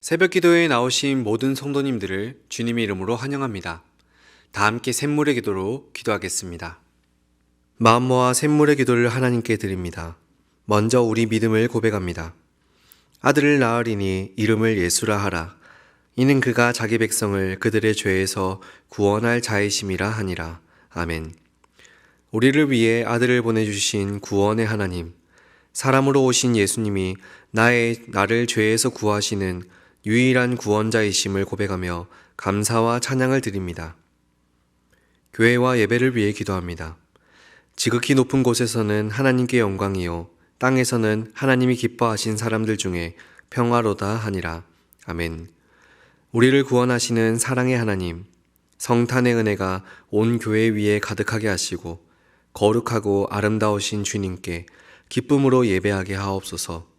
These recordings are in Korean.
새벽 기도에 나오신 모든 성도님들을 주님의 이름으로 환영합니다. 다 함께 샘물의 기도로 기도하겠습니다. 마음 모아 샘물의 기도를 하나님께 드립니다. 먼저 우리 믿음을 고백합니다. 아들을 낳으리니 이름을 예수라 하라. 이는 그가 자기 백성을 그들의 죄에서 구원할 자이심이라 하니라. 아멘. 우리를 위해 아들을 보내주신 구원의 하나님, 사람으로 오신 예수님이 나를 죄에서 구하시는 유일한 구원자이심을 고백하며 감사와 찬양을 드립니다. 교회와 예배를 위해 기도합니다. 지극히 높은 곳에서는 하나님께 영광이요 땅에서는 하나님이 기뻐하신 사람들 중에 평화로다 하니라. 아멘. 우리를 구원하시는 사랑의 하나님, 성탄의 은혜가 온 교회 위에 가득하게 하시고 거룩하고 아름다우신 주님께 기쁨으로 예배하게 하옵소서.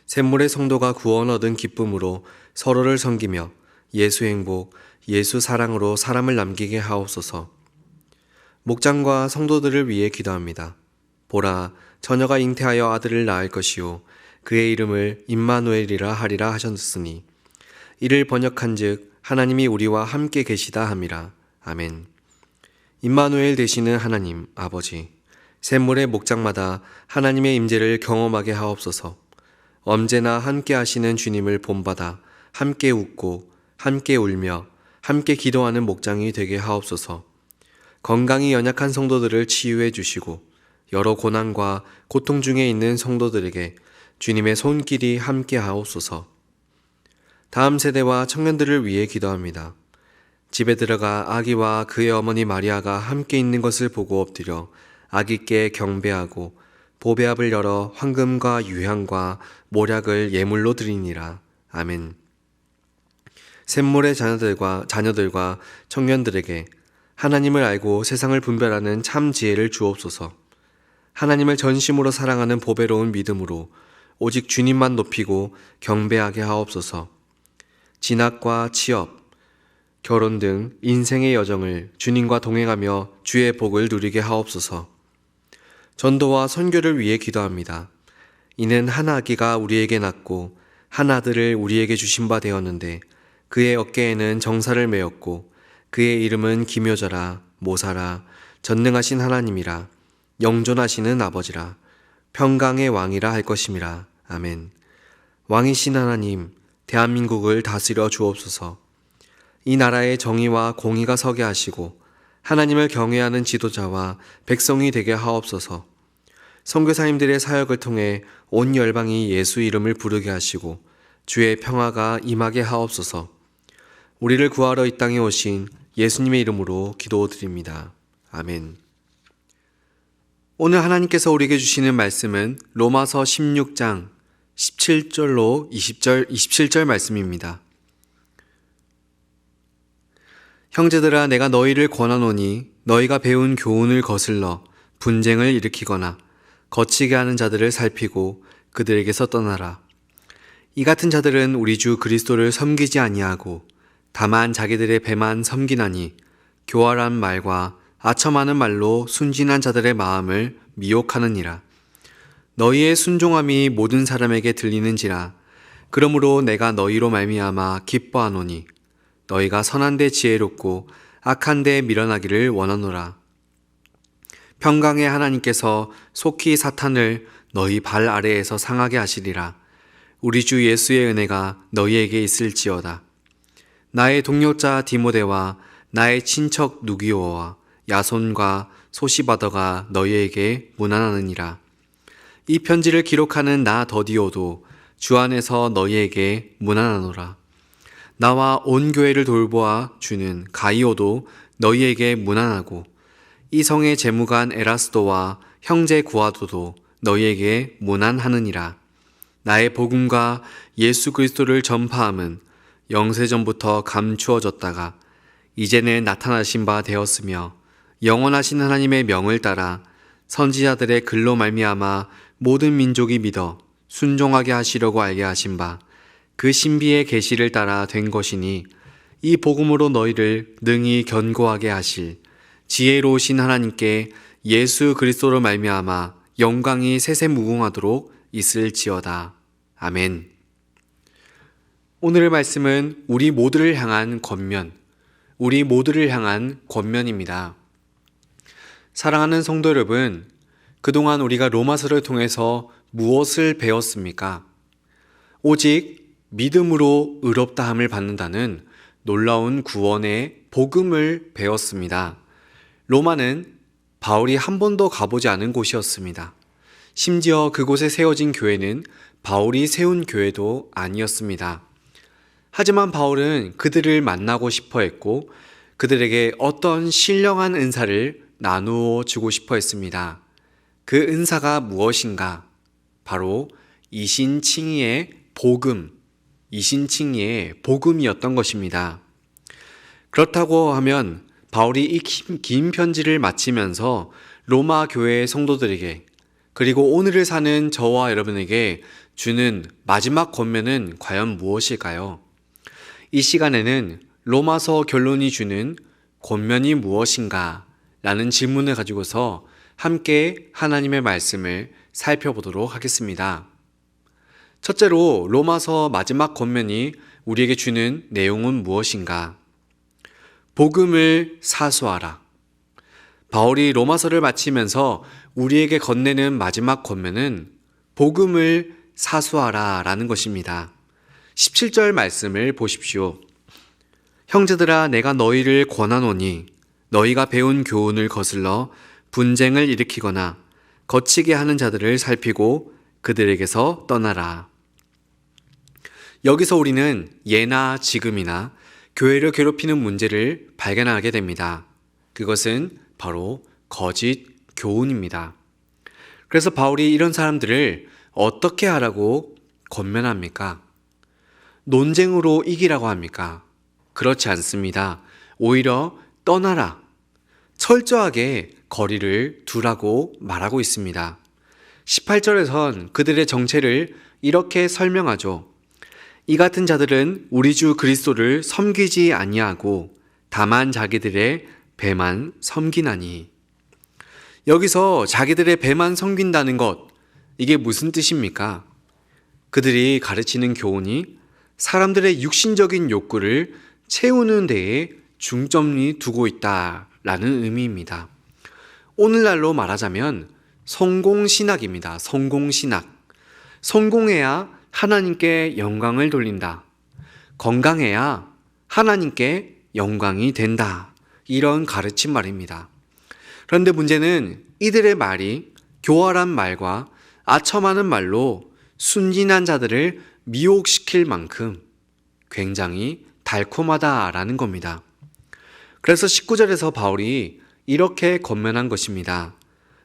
샘물의 성도가 구원 얻은 기쁨으로 서로를 섬기며 예수 행복, 예수 사랑으로 사람을 남기게 하옵소서. 목장과 성도들을 위해 기도합니다. 보라, 처녀가 잉태하여 아들을 낳을 것이요 그의 이름을 임마누엘이라 하리라 하셨으니 이를 번역한즉 하나님이 우리와 함께 계시다 함이라. 아멘. 임마누엘 되시는 하나님 아버지, 샘물의 목장마다 하나님의 임재를 경험하게 하옵소서. 언제나 함께 하시는 주님을 본받아 함께 웃고 함께 울며 함께 기도하는 목장이 되게 하옵소서. 건강이 연약한 성도들을 치유해 주시고 여러 고난과 고통 중에 있는 성도들에게 주님의 손길이 함께 하옵소서. 다음 세대와 청년들을 위해 기도합니다. 집에 들어가 아기와 그의 어머니 마리아가 함께 있는 것을 보고 엎드려 아기께 경배하고 보배압을 열어 황금과 유향과 모략을 예물로 드리니라. 아멘. 샘물의 자녀들과 청년들에게 하나님을 알고 세상을 분별하는 참 지혜를 주옵소서. 하나님을 전심으로 사랑하는 보배로운 믿음으로 오직 주님만 높이고 경배하게 하옵소서. 진학과 취업, 결혼 등 인생의 여정을 주님과 동행하며 주의 복을 누리게 하옵소서. 전도와 선교를 위해 기도합니다. 이는 한 아기가 우리에게 낳고 한 아들을 우리에게 주신 바 되었는데 그의 어깨에는 정사를 메었고 그의 이름은 기묘자라 모사라 전능하신 하나님이라 영존하시는 아버지라 평강의 왕이라 할 것임이라. 아멘. 왕이신 하나님, 대한민국을 다스려 주옵소서. 이 나라에 정의와 공의가 서게 하시고 하나님을 경외하는 지도자와 백성이 되게 하옵소서. 선교사님들의 사역을 통해 온 열방이 예수 이름을 부르게 하시고 주의 평화가 임하게 하옵소서. 우리를 구하러 이 땅에 오신 예수님의 이름으로 기도드립니다. 아멘. 오늘 하나님께서 우리에게 주시는 말씀은 로마서 16장 17절로 27절 말씀입니다. 형제들아, 내가 너희를 권하노니 너희가 배운 교훈을 거슬러 분쟁을 일으키거나 거치게 하는 자들을 살피고 그들에게서 떠나라. 이 같은 자들은 우리 주 그리스도를 섬기지 아니하고 다만 자기들의 배만 섬기나니 교활한 말과 아첨하는 말로 순진한 자들의 마음을 미혹하느니라. 너희의 순종함이 모든 사람에게 들리는지라. 그러므로 내가 너희로 말미암아 기뻐하노니 너희가 선한 데 지혜롭고 악한 데 미련하기를 원하노라. 평강의 하나님께서 속히 사탄을 너희 발 아래에서 상하게 하시리라. 우리 주 예수의 은혜가 너희에게 있을지어다. 나의 동역자 디모데와 나의 친척 누기오와 야손과 소시바더가 너희에게 문안하느니라. 이 편지를 기록하는 나 더디오도 주 안에서 너희에게 문안하노라. 나와 온 교회를 돌보아 주는 가이오도 너희에게 문안하고 이 성의 재무관 에라스도와 형제 구아도도 너희에게 문안하느니라. 나의 복음과 예수 그리스도를 전파함은 영세전부터 감추어졌다가 이제는 나타나신 바 되었으며 영원하신 하나님의 명을 따라 선지자들의 글로 말미암아 모든 민족이 믿어 순종하게 하시려고 알게 하신 바 그 신비의 계시를 따라 된 것이니 이 복음으로 너희를 능히 견고하게 하실 지혜로우신 하나님께 예수 그리스도로 말미암아 영광이 세세무궁하도록 있을지어다. 아멘. 오늘의 말씀은 우리 모두를 향한 권면, 우리 모두를 향한 권면입니다. 사랑하는 성도 여러분, 그동안 우리가 로마서를 통해서 무엇을 배웠습니까? 오직 믿음으로 의롭다함을 받는다는 놀라운 구원의 복음을 배웠습니다. 로마는 바울이 한 번도 가보지 않은 곳이었습니다. 심지어 그곳에 세워진 교회는 바울이 세운 교회도 아니었습니다. 하지만 바울은 그들을 만나고 싶어 했고 그들에게 어떤 신령한 은사를 나누어 주고 싶어 했습니다. 그 은사가 무엇인가? 바로 이신칭의의 복음, 이신칭의의 복음이었던 것입니다. 그렇다고 하면 바울이 이 긴 편지를 마치면서 로마 교회의 성도들에게 그리고 오늘을 사는 저와 여러분에게 주는 마지막 권면은 과연 무엇일까요? 이 시간에는 로마서 결론이 주는 권면이 무엇인가? 라는 질문을 가지고서 함께 하나님의 말씀을 살펴보도록 하겠습니다. 첫째로 로마서 마지막 권면이 우리에게 주는 내용은 무엇인가? 복음을 사수하라. 바울이 로마서를 마치면서 우리에게 건네는 마지막 권면은 복음을 사수하라 라는 것입니다. 17절 말씀을 보십시오. 형제들아 내가 너희를 권하노니 너희가 배운 교훈을 거슬러 분쟁을 일으키거나 거치게 하는 자들을 살피고 그들에게서 떠나라. 여기서 우리는 예나 지금이나 교회를 괴롭히는 문제를 발견하게 됩니다. 그것은 바로 거짓 교훈입니다. 그래서 바울이 이런 사람들을 어떻게 하라고 권면합니까? 논쟁으로 이기라고 합니까? 그렇지 않습니다. 오히려 떠나라. 철저하게 거리를 두라고 말하고 있습니다. 18절에선 그들의 정체를 이렇게 설명하죠. 이 같은 자들은 우리 주 그리스도를 섬기지 아니하고 다만 자기들의 배만 섬기나니. 여기서 자기들의 배만 섬긴다는 것, 이게 무슨 뜻입니까? 그들이 가르치는 교훈이 사람들의 육신적인 욕구를 채우는 데에 중점이 두고 있다라는 의미입니다. 오늘날로 말하자면 성공신학입니다. 성공신학. 성공해야 하나님께 영광을 돌린다. 건강해야 하나님께 영광이 된다. 이런 가르침 말입니다. 그런데 문제는 이들의 말이 교활한 말과 아첨하는 말로 순진한 자들을 미혹시킬 만큼 굉장히 달콤하다라는 겁니다. 그래서 19절에서 바울이 이렇게 권면한 것입니다.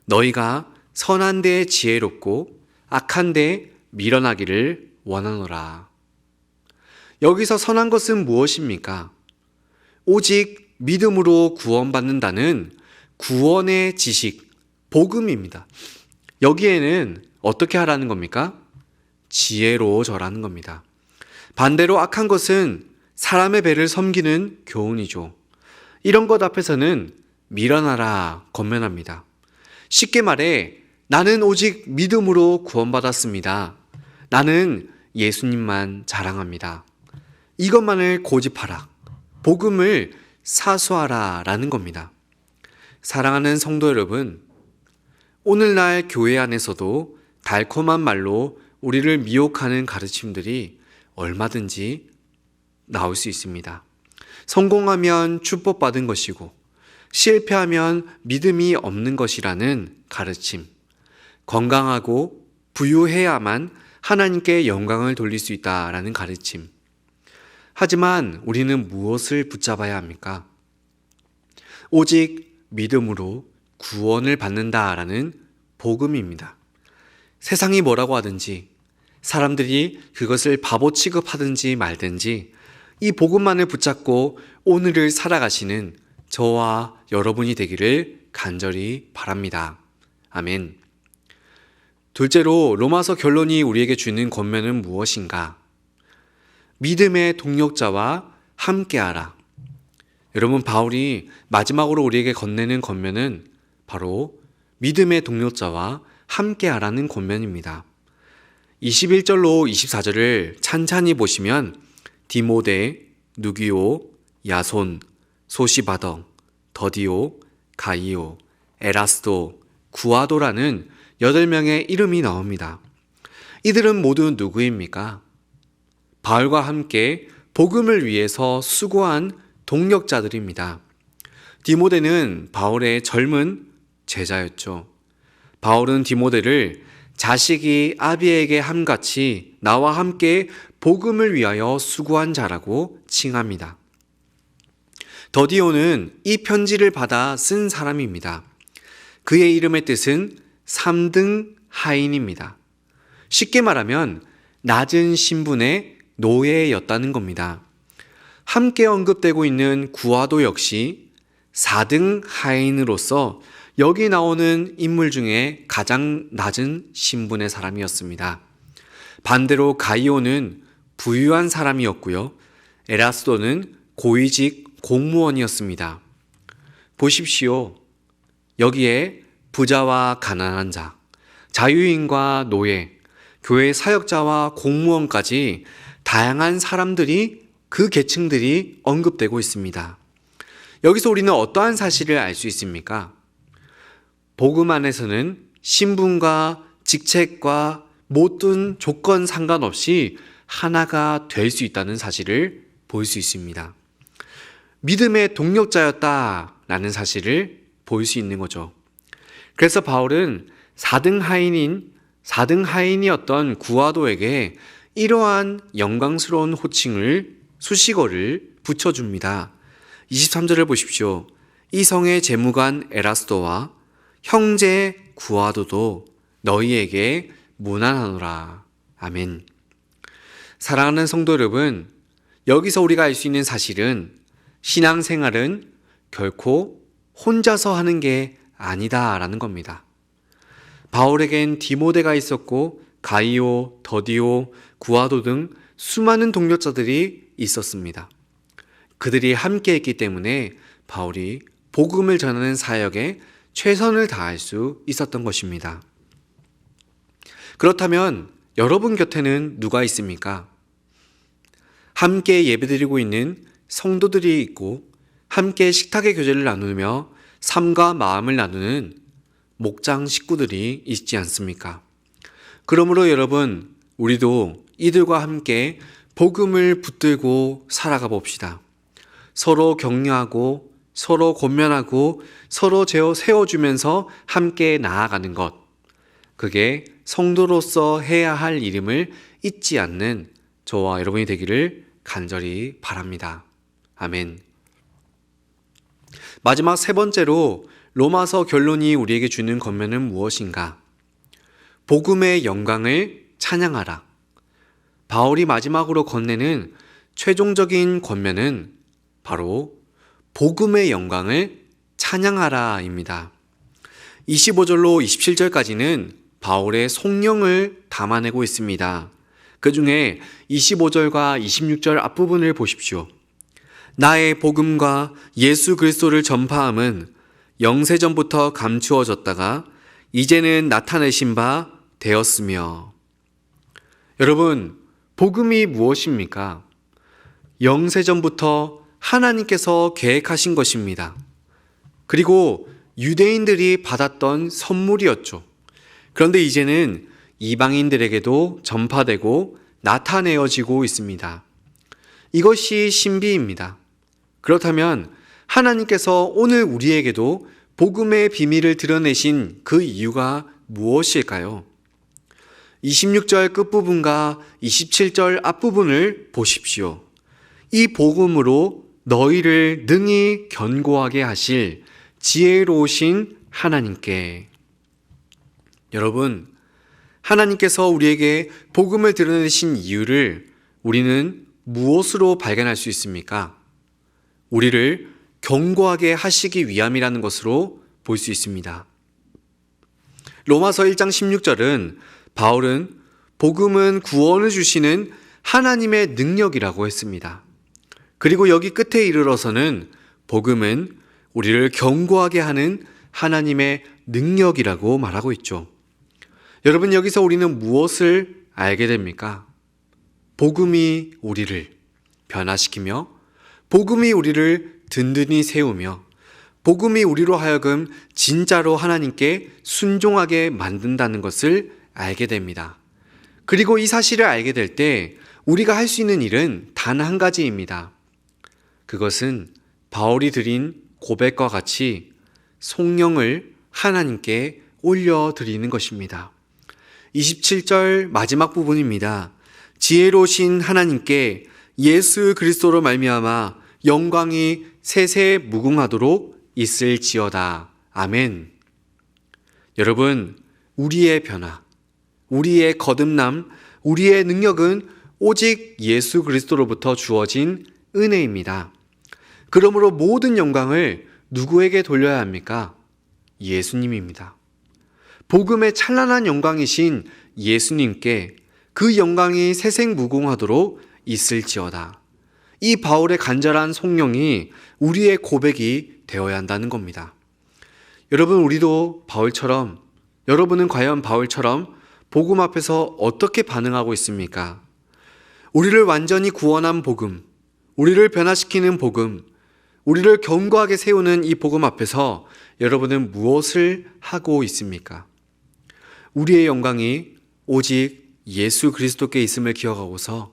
너희가 선한 데에 지혜롭고 악한 데에 밀어나기를 원하노라. 여기서 선한 것은 무엇입니까? 오직 믿음으로 구원받는다는 구원의 지식, 복음입니다. 여기에는 어떻게 하라는 겁니까? 지혜로워져라는 겁니다. 반대로 악한 것은 사람의 배를 섬기는 교훈이죠. 이런 것 앞에서는 밀어나라 권면합니다. 쉽게 말해 나는 오직 믿음으로 구원받았습니다. 나는 예수님만 자랑합니다. 이것만을 고집하라. 복음을 사수하라 라는 겁니다. 사랑하는 성도 여러분, 오늘날 교회 안에서도 달콤한 말로 우리를 미혹하는 가르침들이 얼마든지 나올 수 있습니다. 성공하면 축복받은 것이고 실패하면 믿음이 없는 것이라는 가르침. 건강하고 부유해야만 하나님께 영광을 돌릴 수 있다라는 가르침. 하지만 우리는 무엇을 붙잡아야 합니까? 오직 믿음으로 구원을 받는다라는 복음입니다. 세상이 뭐라고 하든지 사람들이 그것을 바보 취급하든지 말든지 이 복음만을 붙잡고 오늘을 살아가시는 저와 여러분이 되기를 간절히 바랍니다. 아멘. 둘째로 로마서 결론이 우리에게 주는 권면은 무엇인가? 믿음의 동력자와 함께하라. 여러분, 바울이 마지막으로 우리에게 건네는 권면은 바로 믿음의 동력자와 함께하라는 권면입니다. 21절로 24절을 찬찬히 보시면 디모데, 누기오, 야손, 소시바더, 더디오, 가이오, 에라스도, 구아도라는 8명의 이름이 나옵니다. 이들은 모두 누구입니까? 바울과 함께 복음을 위해서 수고한 동력자들입니다. 디모데는 바울의 젊은 제자였죠. 바울은 디모데를 자식이 아비에게 함같이 나와 함께 복음을 위하여 수고한 자라고 칭합니다. 더디오는 이 편지를 받아 쓴 사람입니다. 그의 이름의 뜻은 3등 하인입니다. 쉽게 말하면 낮은 신분의 노예였다는 겁니다. 함께 언급되고 있는 구아도 역시 4등 하인으로서 여기 나오는 인물 중에 가장 낮은 신분의 사람이었습니다. 반대로 가이오는 부유한 사람이었고요. 에라스도는 고위직 공무원이었습니다. 보십시오. 여기에 부자와 가난한 자, 자유인과 노예, 교회 사역자와 공무원까지 다양한 사람들이, 그 계층들이 언급되고 있습니다. 여기서 우리는 어떠한 사실을 알 수 있습니까? 복음 안에서는 신분과 직책과 모든 조건 상관없이 하나가 될 수 있다는 사실을 볼 수 있습니다. 믿음의 동력자였다라는 사실을 볼 수 있는 거죠. 그래서 바울은 4등 하인이었던 구아도에게 이러한 영광스러운 호칭을, 수식어를 붙여줍니다. 23절을 보십시오. 이 성의 재무관 에라스도와 형제 구아도도 너희에게 문안하노라. 아멘. 사랑하는 성도 여러분, 여기서 우리가 알 수 있는 사실은 신앙생활은 결코 혼자서 하는 게 아니다라는 겁니다. 바울에겐 디모데가 있었고 가이오, 더디오, 구아도 등 수많은 동력자들이 있었습니다. 그들이 함께 했기 때문에 바울이 복음을 전하는 사역에 최선을 다할 수 있었던 것입니다. 그렇다면 여러분 곁에는 누가 있습니까? 함께 예배드리고 있는 성도들이 있고 함께 식탁의 교제를 나누며 삶과 마음을 나누는 목장 식구들이 있지 않습니까? 그러므로 여러분, 우리도 이들과 함께 복음을 붙들고 살아가 봅시다. 서로 격려하고 서로 권면하고 서로 세워주면서 함께 나아가는 것, 그게 성도로서 해야 할 일임을 잊지 않는 저와 여러분이 되기를 간절히 바랍니다. 아멘. 마지막 3번째로 로마서 결론이 우리에게 주는 권면은 무엇인가? 복음의 영광을 찬양하라. 바울이 마지막으로 건네는 최종적인 권면은 바로 복음의 영광을 찬양하라입니다. 25절로 27절까지는 바울의 송영을 담아내고 있습니다. 그 중에 25절과 26절 앞부분을 보십시오. 나의 복음과 예수 그리스도를 전파함은 영세전부터 감추어졌다가 이제는 나타내신 바 되었으며. 여러분, 복음이 무엇입니까? 영세전부터 하나님께서 계획하신 것입니다. 그리고 유대인들이 받았던 선물이었죠. 그런데 이제는 이방인들에게도 전파되고 나타내어지고 있습니다. 이것이 신비입니다. 그렇다면 하나님께서 오늘 우리에게도 복음의 비밀을 드러내신 그 이유가 무엇일까요? 26절 끝부분과 27절 앞부분을 보십시오. 이 복음으로 너희를 능히 견고하게 하실 지혜로우신 하나님께. 여러분, 하나님께서 우리에게 복음을 드러내신 이유를 우리는 무엇으로 발견할 수 있습니까? 우리를 견고하게 하시기 위함이라는 것으로 볼 수 있습니다. 로마서 1장 16절은 바울은 복음은 구원을 주시는 하나님의 능력이라고 했습니다. 그리고 여기 끝에 이르러서는 복음은 우리를 견고하게 하는 하나님의 능력이라고 말하고 있죠. 여러분, 여기서 우리는 무엇을 알게 됩니까? 복음이 우리를 변화시키며 복음이 우리를 든든히 세우며 복음이 우리로 하여금 진짜로 하나님께 순종하게 만든다는 것을 알게 됩니다. 그리고 이 사실을 알게 될 때 우리가 할 수 있는 일은 단 한 가지입니다. 그것은 바울이 드린 고백과 같이 성령을 하나님께 올려드리는 것입니다. 27절 마지막 부분입니다. 지혜로우신 하나님께 예수 그리스도로 말미암아 영광이 세세 무궁하도록 있을지어다. 아멘. 여러분, 우리의 변화, 우리의 거듭남, 우리의 능력은 오직 예수 그리스도로부터 주어진 은혜입니다. 그러므로 모든 영광을 누구에게 돌려야 합니까? 예수님입니다. 복음의 찬란한 영광이신 예수님께 그 영광이 세생무궁하도록 있을지어다. 이 바울의 간절한 성령이 우리의 고백이 되어야 한다는 겁니다. 여러분, 우리도 바울처럼, 여러분은 과연 바울처럼 복음 앞에서 어떻게 반응하고 있습니까? 우리를 완전히 구원한 복음, 우리를 변화시키는 복음, 우리를 견고하게 세우는 이 복음 앞에서 여러분은 무엇을 하고 있습니까? 우리의 영광이 오직 예수 그리스도께 있음을 기억하고서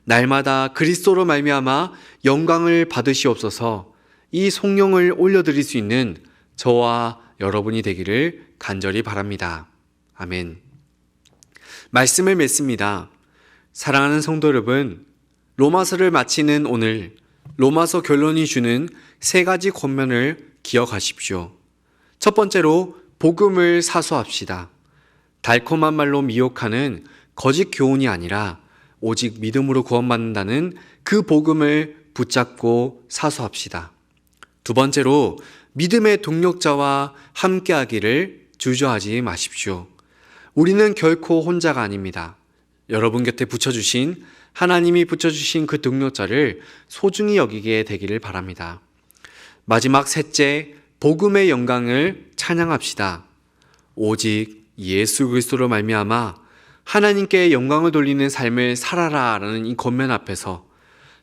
날마다 그리스도로 말미암아 영광을 받으시옵소서. 이 성령을 올려드릴 수 있는 저와 여러분이 되기를 간절히 바랍니다. 아멘. 말씀을 맺습니다. 사랑하는 성도 여러분, 로마서를 마치는 오늘 로마서 결론이 주는 세 가지 권면을 기억하십시오. 첫 번째로 복음을 사수합시다. 달콤한 말로 미혹하는 거짓 교훈이 아니라 오직 믿음으로 구원받는다는 그 복음을 붙잡고 사수합시다. 두 번째로 믿음의 동력자와 함께하기를 주저하지 마십시오. 우리는 결코 혼자가 아닙니다. 여러분 곁에 붙여주신 하나님이 붙여주신 그 동력자를 소중히 여기게 되기를 바랍니다. 마지막 셋째, 복음의 영광을 찬양합시다. 오직 예수 그리스도로 말미암아 하나님께 영광을 돌리는 삶을 살아라라는 이 권면 앞에서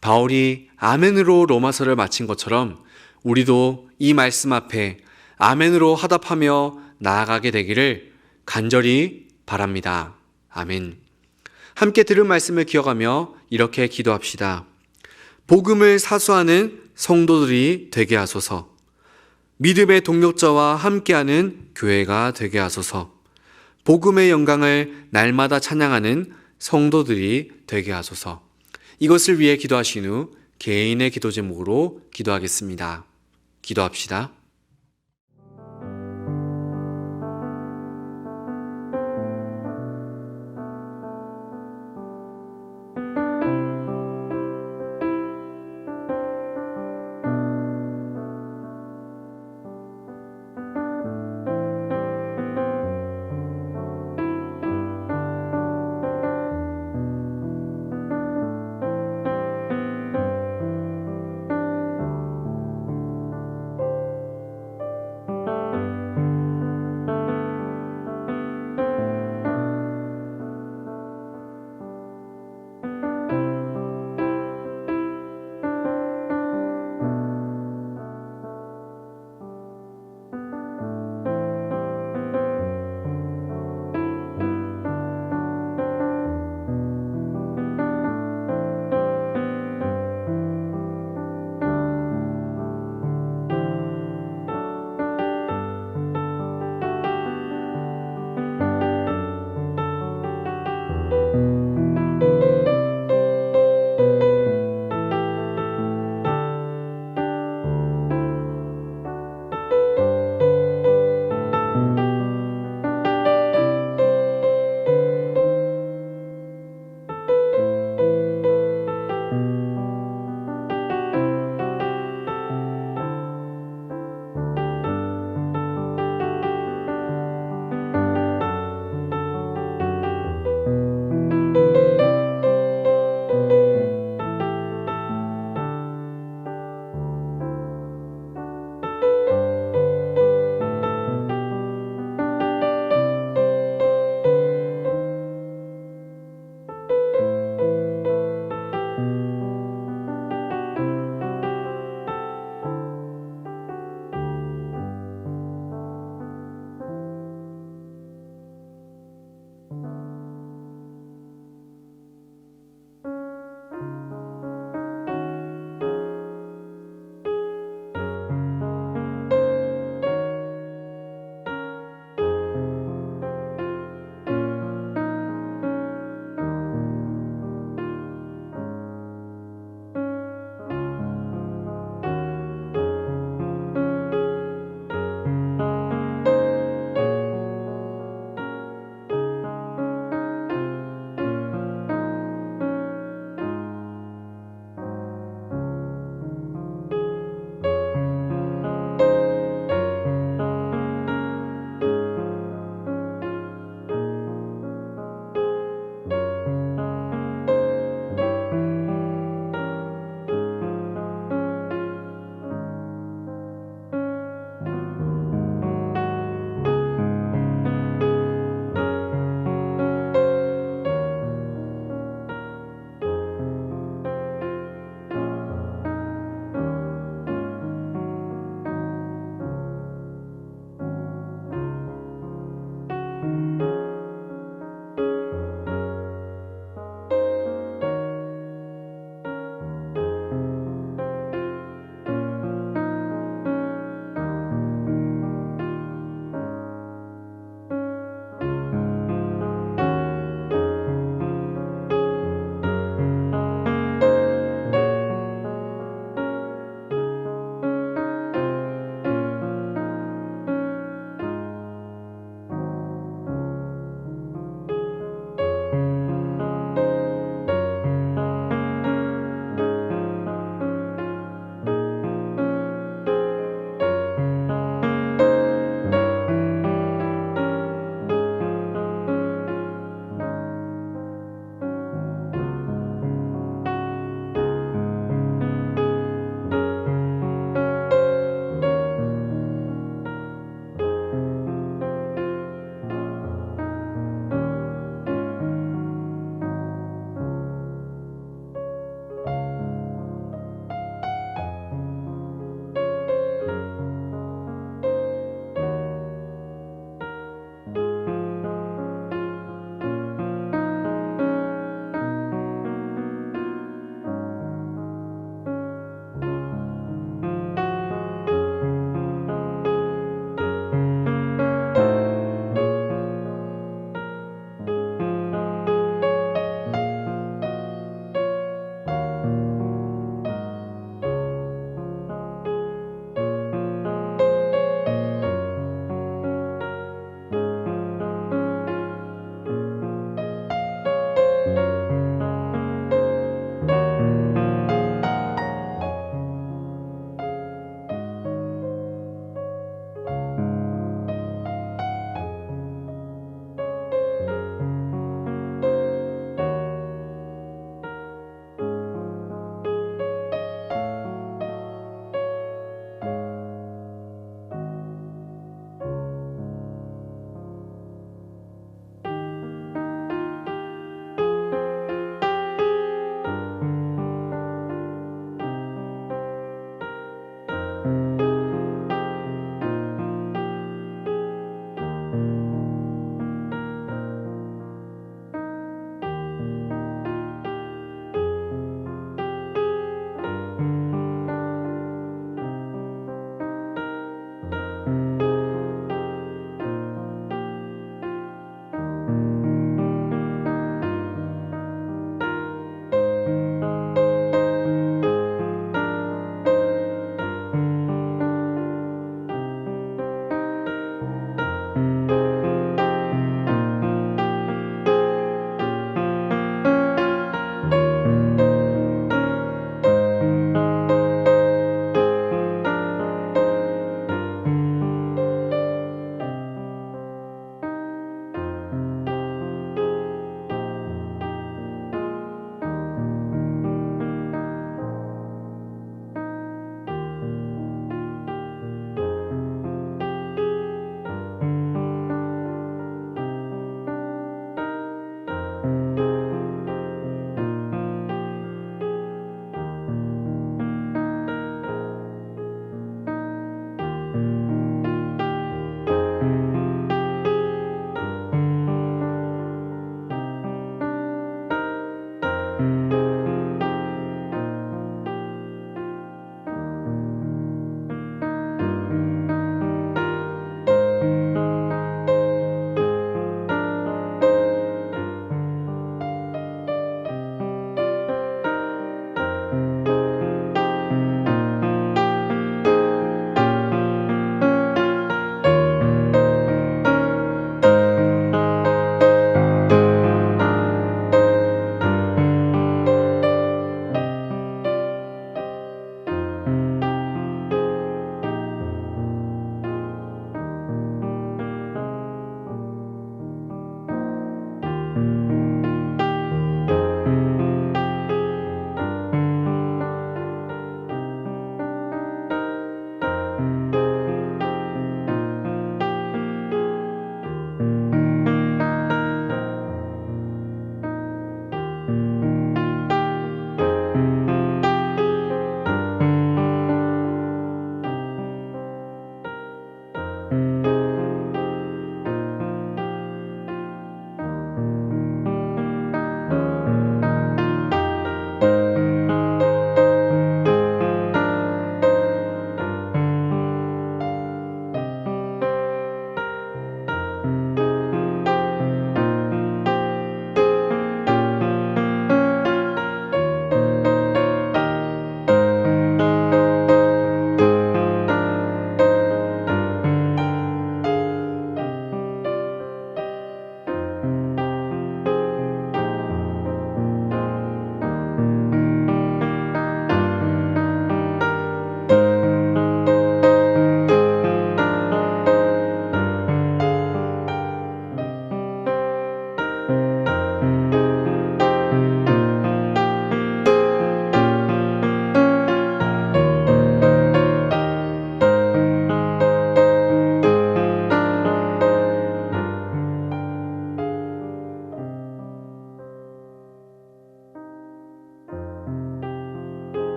바울이 아멘으로 로마서를 마친 것처럼 우리도 이 말씀 앞에 아멘으로 화답하며 나아가게 되기를 간절히 바랍니다. 아멘. 함께 들은 말씀을 기억하며 이렇게 기도합시다. 복음을 사수하는 성도들이 되게 하소서. 믿음의 동력자와 함께하는 교회가 되게 하소서. 복음의 영광을 날마다 찬양하는 성도들이 되게 하소서. 이것을 위해 기도하신 후 개인의 기도 제목으로 기도하겠습니다. 기도합시다.